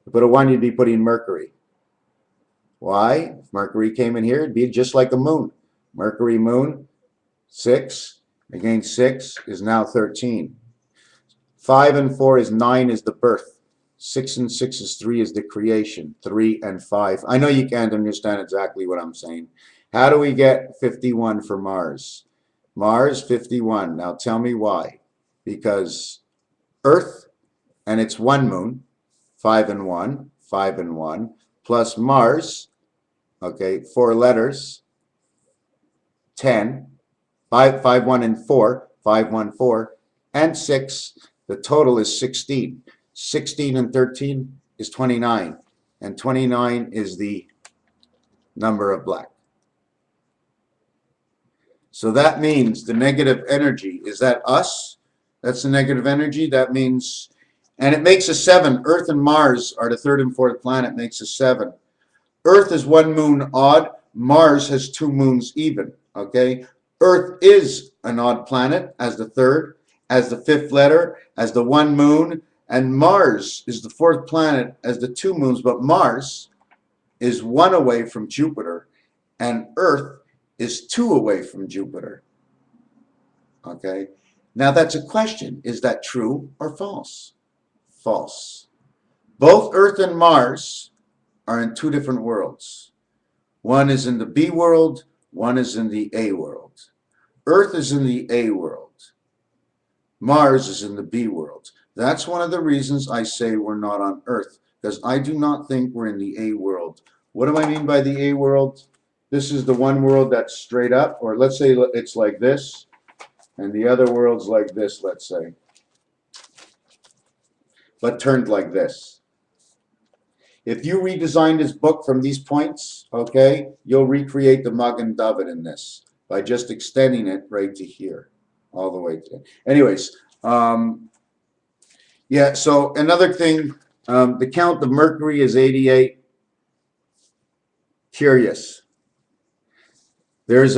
To put a 1, you'd be putting Mercury. Why? If Mercury came in here, it'd be just like a moon. Mercury moon, 6 against 6 is now 13. 5 and 4 is 9 is the birth. 6 and 6 is 3 is the creation. 3 and 5. I know you can't understand exactly what I'm saying. How do we get 51 for Mars? Mars, 51. Now tell me why. Because Earth, and it's 1 moon, 5 and 1, 5 and 1, plus Mars, okay, 4 letters, 10, 5, 5, 1, and 4, 5, 1, 4, and 6. The total is 16. 16 and 13 is 29, and 29 is the number of black. So that means the negative energy, is that us? That's the negative energy. That means, and it makes a 7. Earth and Mars are the 3rd and 4th planet, makes a 7. Earth is 1 moon odd. Mars has 2 moons even, okay? Earth is an odd planet as the 3rd, as the 5th letter, as the 1 moon, and Mars is the 4th planet as the 2 moons, but Mars is 1 away from Jupiter, and Earth is 2 away from Jupiter. Okay? Now that's a question. Is that true or false? False. Both Earth and Mars are in 2 different worlds. One is in the B world, one is in the A world. Earth is in the A world. Mars is in the B world. That's one of the reasons I say we're not on Earth, because I do not think we're in the A world. What do I mean by the A world? This is the one world that's straight up, or let's say it's like this, and the other world's like this, let's say, but turned like this. If you redesign this book from these points, okay, you'll recreate the Magen David in this by just extending it right to here, all the way to. Anyways, yeah. So another thing, the count of Mercury is 88. Curious. There's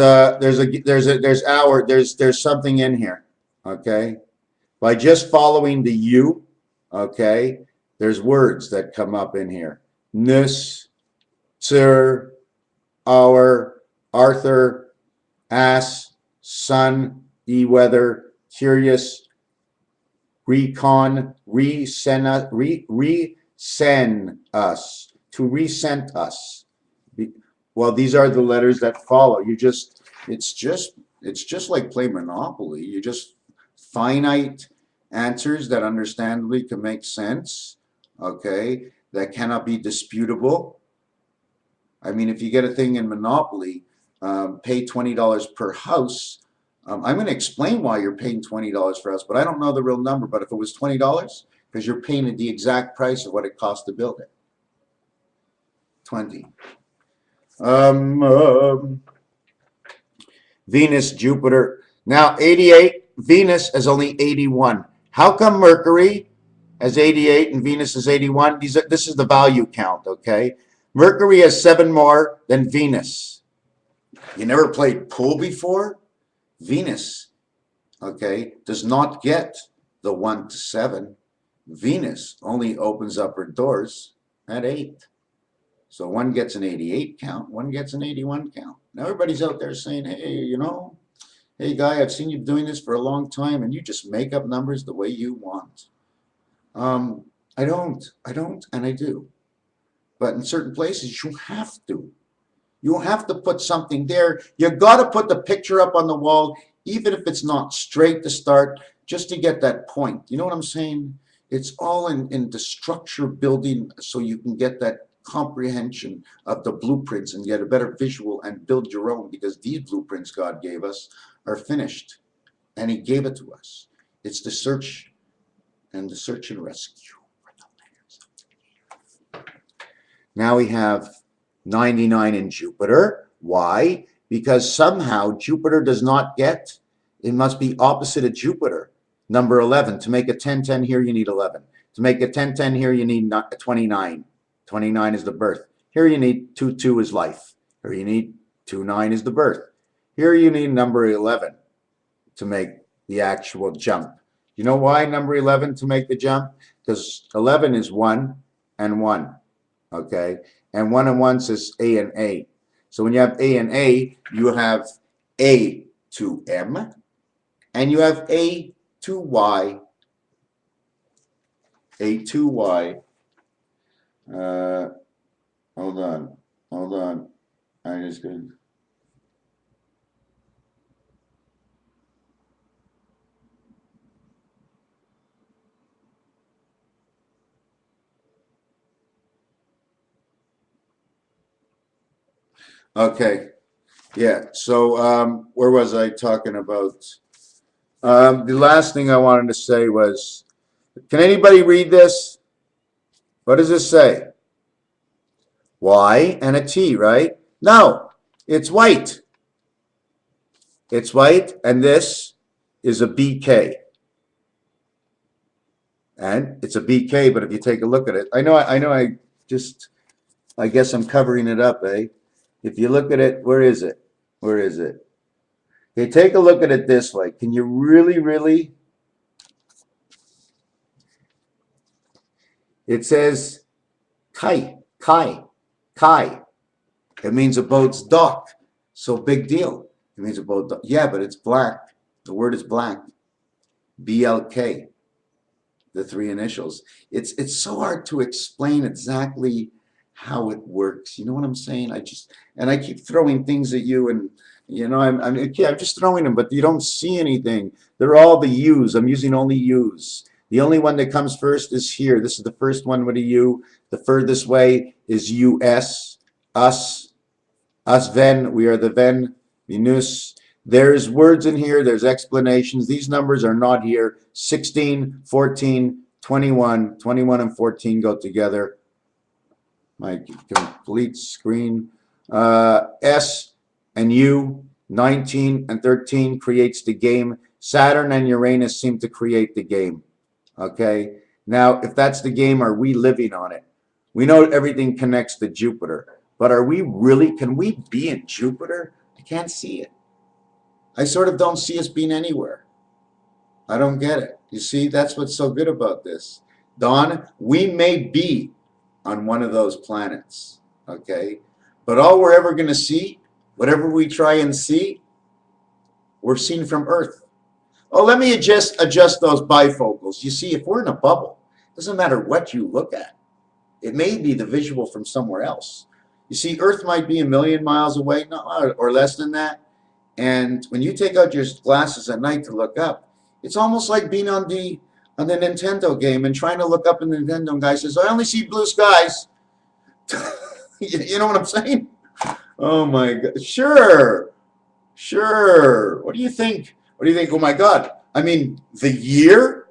something in here, okay? By just following the U, okay, there's words that come up in here. Nus, sir, our, Arthur, ass, sun, e-weather, curious, recon, resend us, to resent us. Well, these are the letters that follow. It's just like playing Monopoly. You just finite answers that understandably can make sense, okay, that cannot be disputable. I mean, if you get a thing in Monopoly, pay $20 per house. I'm going to explain why you're paying $20 for a house, but I don't know the real number. But if it was $20, because you're paying the exact price of what it costs to build it. 20. Venus, Jupiter. Now 88, Venus is only 81. How come Mercury has 88 and Venus is 81? This is the value count, okay? Mercury has 7 more than Venus. You never played pool before? Venus, okay, does not get the 1 to 7. Venus only opens up her doors at 8. So one gets an 88 count, one gets an 81 count. Now everybody's out there saying, hey, you know, hey guy, I've seen you doing this for a long time and you just make up numbers the way you want. I don't, and I do. But in certain places you have to. You have to put something there. You got to put the picture up on the wall, even if it's not straight to start, just to get that point. You know what I'm saying? It's all in the structure building so you can get that comprehension of the blueprints and get a better visual and build your own, because these blueprints God gave us are finished and he gave it to us. It's the search and rescue. Now we have 99 in Jupiter. Why? Because somehow Jupiter does not get, it must be opposite of Jupiter. Number 11. To make a 10-10 here, you need 11. To make a 10-10 here, you need 29. 29 is the birth. Here you need 2-2 is life. Here you need 2-9 is the birth. Here you need number 11 to make the actual jump. You know why number 11 to make the jump? Because 11 is 1 and 1. Okay? And 1 and 1 says A and A. So when you have A and A, you have A to M, and you have A to Y. A to Y. Hold on. I just could. Okay, yeah, so where was I talking about? The last thing I wanted to say was, can anybody read this? What does this say? Y and a T, right? No, it's white. It's white, and this is a BK. And it's a BK, but if you take a look at it, I guess I'm covering it up, eh? If you look at it, where is it? Where is it? Okay, take a look at it this way. Can you really? It says kai. It means a boat's dock. So big deal. It means a boat dock. Yeah, but it's black. The word is black. BLK. The 3 initials. It's so hard to explain exactly how it works. You know what I'm saying? I keep throwing things at you, and you know I'm just throwing them, but you don't see anything. They're all the U's. I'm using only U's. The only one that comes first is here. This is the first one with a U. The furthest way is US. Us, Ven. We are the Ven. Venus. There's words in here. There's explanations. These numbers are not here. 16, 14, 21. 21 and 14 go together. My complete screen. S and U, 19 and 13 creates the game. Saturn and Uranus seem to create the game. Okay? Now, if that's the game, are we living on it? We know everything connects to Jupiter, but are we really, can we be in Jupiter? I can't see it. I sort of don't see us being anywhere. I don't get it. You see, that's what's so good about this. Don, we may be on one of those planets, okay? But all we're ever going to see, whatever we try and see, we're seen from Earth. Oh, let me adjust those bifocals. You see, if we're in a bubble, it doesn't matter what you look at. It may be the visual from somewhere else. You see, Earth might be 1,000,000 miles away, or less than that. And when you take out your glasses at night to look up, it's almost like being on the Nintendo game and trying to look up, and the Nintendo guy says, I only see blue skies. You know what I'm saying? Oh my God. Sure. What do you think? Oh my God. I mean, the year?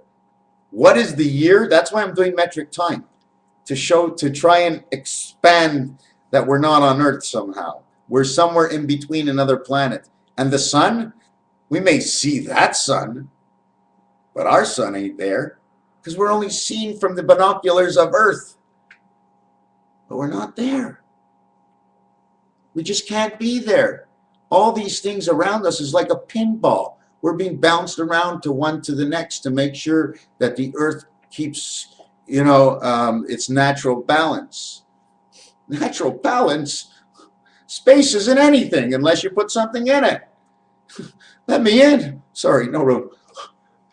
What is the year? That's why I'm doing metric time. To try and expand that we're not on Earth somehow. We're somewhere in between another planet. And the sun? We may see that sun, but our sun ain't there, because we're only seen from the binoculars of Earth. But we're not there. We just can't be there. All these things around us is like a pinball. We're being bounced around to one to the next to make sure that the Earth keeps, you know, its natural balance. Natural balance? Space isn't anything unless you put something in it. Let me in. Sorry, no room.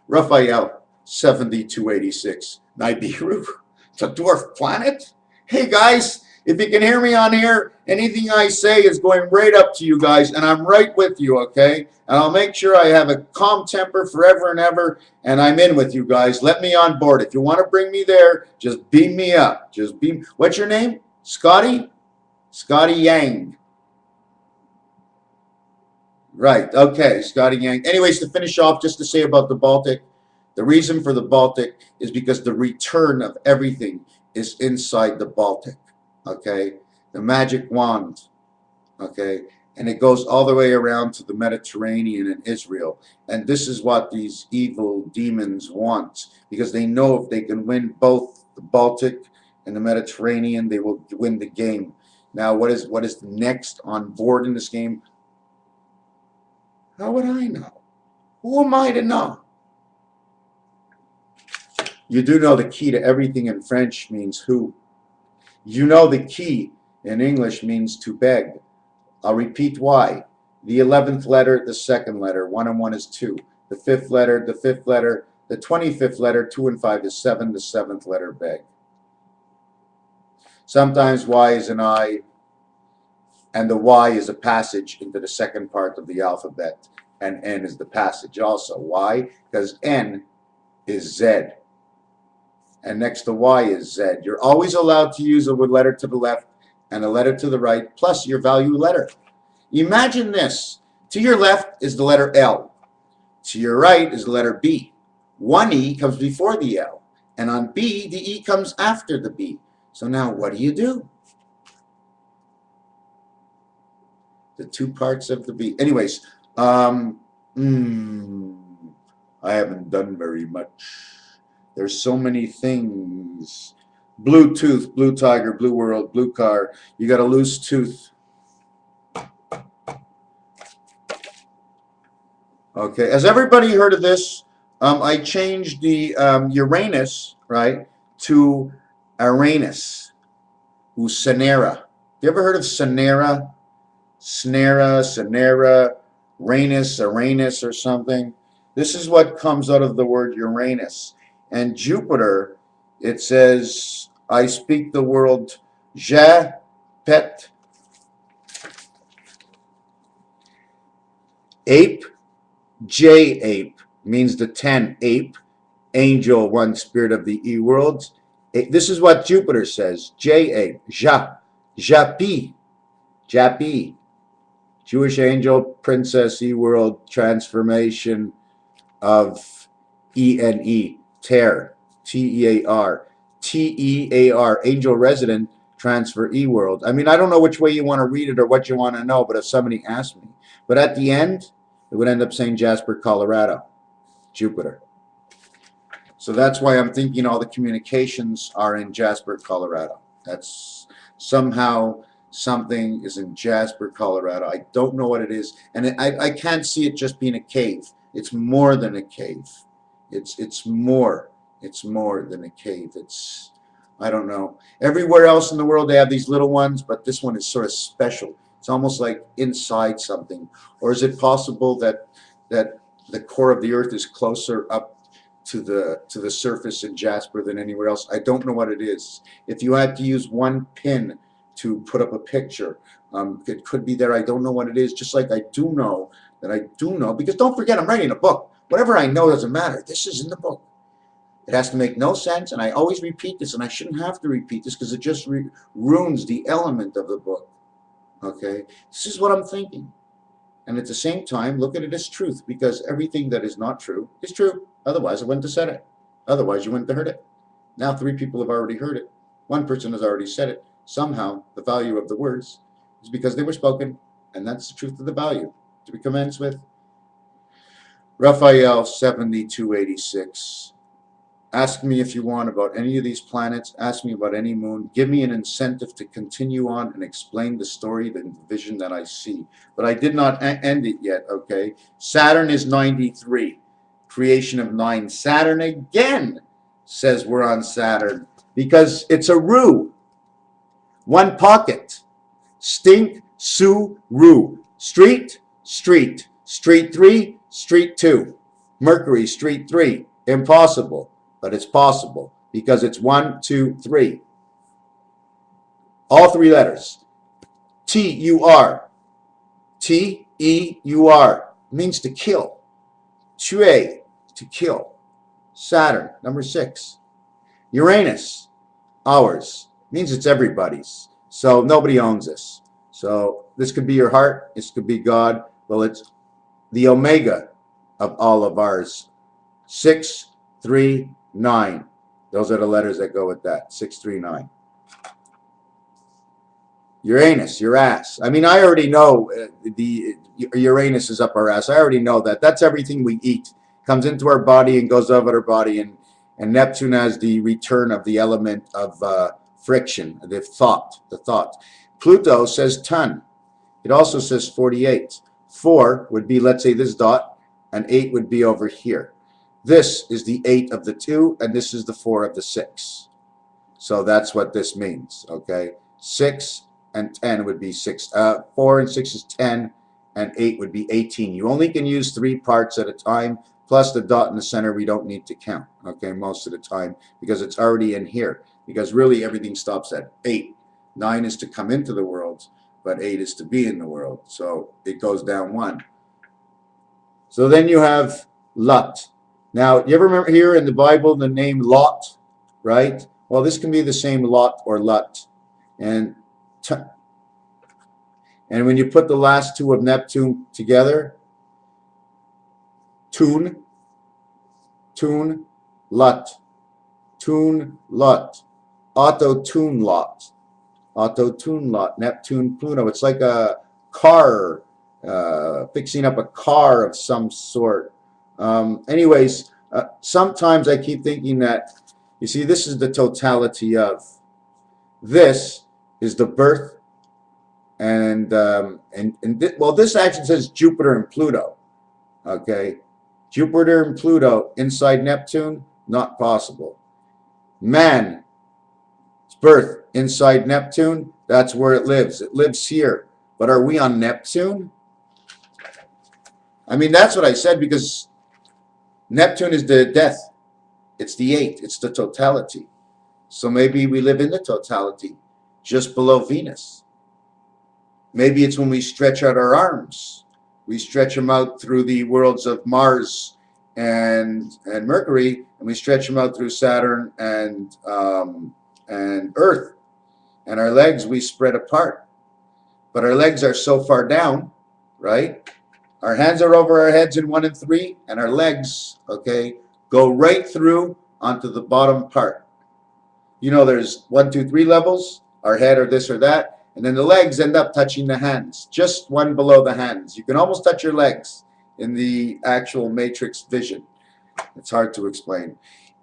Raphael, 7286. Nibiru, it's a dwarf planet? Hey guys, if you can hear me on here, anything I say is going right up to you guys, and I'm right with you, okay? And I'll make sure I have a calm temper forever and ever, and I'm in with you guys. Let me on board. If you want to bring me there, just beam me up. Just beam. What's your name? Scotty? Scotty Yang. Right, okay, Scotty Yang. Anyways, to finish off, just to say about the Baltic, the reason for the Baltic is because the return of everything is inside the Baltic, okay? The magic wand, okay? And it goes all the way around to the Mediterranean and Israel. And this is what these evil demons want, because they know if they can win both the Baltic and the Mediterranean, they will win the game. Now, what is next on board in this game? How would I know? Who am I to know? You do know the key to everything in French means who. You know the key in English means to beg. I'll repeat why. The 11th letter, the second letter, 1 and 1 is 2. The 5th letter, the 5th letter, the 25th letter, 2 and 5 is 7, the 7th letter, beg. Sometimes Y is an I, and the Y is a passage into the second part of the alphabet, and N is the passage also. Why? Because N is Z, and next to Y is Z. You're always allowed to use a letter to the left and a letter to the right, plus your value letter. Imagine this. To your left is the letter L. To your right is the letter B. One E comes before the L, and on B, the E comes after the B. So now what do? The two parts of the B. Anyways, I haven't done very much. There's so many things. Blue tooth, blue tiger, blue world, blue car. You got a loose tooth. Okay, has everybody heard of this? I changed the Uranus, right, to Uranus, Usanera. You ever heard of Sanera? Snera, Sanera, Uranus, or something? This is what comes out of the word Uranus. And Jupiter, it says, I speak the word Je, Pet, Ape, J ape means the 10 ape, angel, one spirit of the e-worlds. This is what Jupiter says, J ape, Japi, Japi, Jewish angel, princess, e-world, transformation of E-N-E, Ter, T-E-A-R, T-E-A-R, angel resident, transfer e-world. I mean, I don't know which way you want to read it or what you want to know, but if somebody asked me. But at the end, it would end up saying Jasper, Colorado, Jupiter. So that's why I'm thinking all the communications are in Jasper, Colorado. That's somehow something is in Jasper, Colorado. I don't know what it is. And I can't see it just being a cave. It's more than a cave. It's more than a cave. It's, I don't know. Everywhere else in the world they have these little ones, but this one is sort of special. It's almost like inside something. Or is it possible that the core of the earth is closer up to the surface in Jasper than anywhere else? I don't know what it is. If you had to use one pin to put up a picture, it could be there. I don't know what it is. Just like I do know that I do know, because don't forget, I'm writing a book. Whatever I know doesn't matter. This is in the book. It has to make no sense, and I always repeat this, and I shouldn't have to repeat this because it just ruins the element of the book. Okay, this is what I'm thinking. And at the same time, look at it as truth, because everything that is not true is true. Otherwise, I wouldn't have said it. Otherwise, you wouldn't have heard it. Now 3 people have already heard it. 1 person has already said it. Somehow, the value of the words is because they were spoken, and that's the truth of the value. To be commenced with, Raphael 7286. Ask me if you want about any of these planets. Ask me about any moon. Give me an incentive to continue on and explain the story, the vision that I see. But I did not end it yet, okay? Saturn is 93. Creation of 9. Saturn again. says we're on Saturn because it's a roo. One pocket. Stink, Sue, Roo. Street, street. Street 3, street 2. Mercury, street 3. Impossible, but it's possible because it's 1, 2, 3. All 3 letters. T-U-R. T-E-U-R. Means to kill. Tuer, to kill. Saturn, number 6. Uranus, ours. Means it's everybody's. So nobody owns this. So this could be your heart. This could be God. Well, it's the omega of all of ours. 6, 3, 9. Those are the letters that go with that. 6, 3, 9. Uranus, your ass. I mean, I already know the Uranus is up our ass. I already know that. That's everything we eat. Comes into our body and goes out of our body. And Neptune has the return of the element of friction, the thought. Pluto says ton. It also says 48. 4 would be, let's say, this dot, and 8 would be over here. This is the 8 of the 2, and this is the 4 of the 6. So that's what this means, okay? 6 and 10 would be 6. 4 and 6 is 10, and 8 would be 18. You only can use 3 parts at a time, plus the dot in the center we don't need to count, okay, most of the time, because it's already in here. Because really everything stops at 8. 9 is to come into the world, but 8 is to be in the world. So it goes down 1. So then you have Lot. Now, you ever remember here in the Bible the name Lot, right? Well, this can be the same Lot or Lut. And when you put the last 2 of Neptune together, Tune, Lut, Tune, Lut, Auto-tune Lot, Neptune, Pluto. It's like a car, fixing up a car of some sort. Anyways, sometimes I keep thinking that, you see, this is the totality of. This is the birth, well, this actually says Jupiter and Pluto. Okay, Jupiter and Pluto inside Neptune, not possible. Man's birth inside Neptune, that's where it lives. It lives here. But are we on Neptune? I mean, that's what I said, because Neptune is the death. It's the 8. It's the totality. So maybe we live in the totality, just below Venus. Maybe it's when we stretch out our arms. We stretch them out through the worlds of Mars and Mercury, and we stretch them out through Saturn and Earth. And our legs we spread apart. But our legs are so far down, right? Our hands are over our heads in 1 and 3, and our legs, okay, go right through onto the bottom part. You know, there's 1, 2, 3 levels, our head or this or that, and then the legs end up touching the hands, just one below the hands. You can almost touch your legs in the actual matrix vision. It's hard to explain.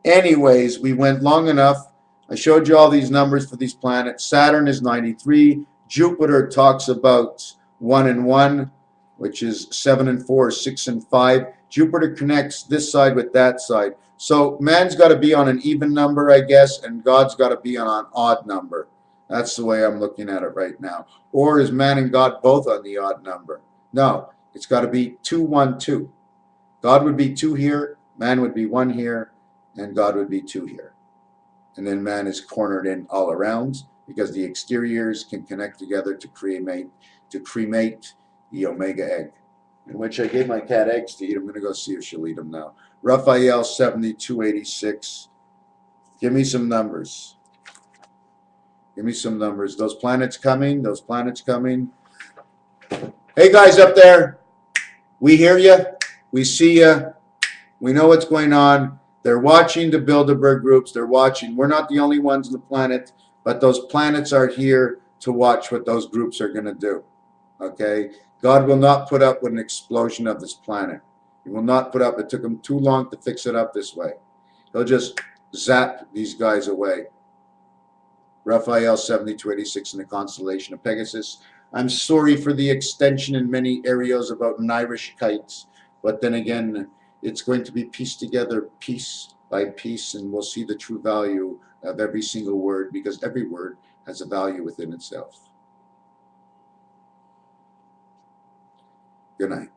Anyways, we went long enough. I showed you all these numbers for these planets. Saturn is 93. Jupiter talks about 1 and 1, which is 7 and 4, 6 and 5. Jupiter connects this side with that side. So man's got to be on an even number, I guess, and God's got to be on an odd number. That's the way I'm looking at it right now. Or is man and God both on the odd number? No, it's got to be 2, 1, 2. God would be 2 here, man would be 1 here, and God would be 2 here. And then man is cornered in all around, because the exteriors can connect together to cremate the omega egg, in which I gave my cat eggs to eat. I'm going to go see if she'll eat them now. Raphael 7286. Give me some numbers. Give me some numbers. Those planets coming. Those planets coming. Hey guys up there. We hear you. We see you. We know what's going on. They're watching the Bilderberg groups. They're watching. We're not the only ones on the planet, but those planets are here to watch what those groups are going to do. Okay? God will not put up with an explosion of this planet. He will not put up. It took him too long to fix it up this way. He'll just zap these guys away. Raphael 7286 in the constellation of Pegasus. I'm sorry for the extension in many areas about an Irish kites, but then again, it's going to be pieced together piece by peace, and we'll see the true value of every single word, because every word has a value within itself. Good night.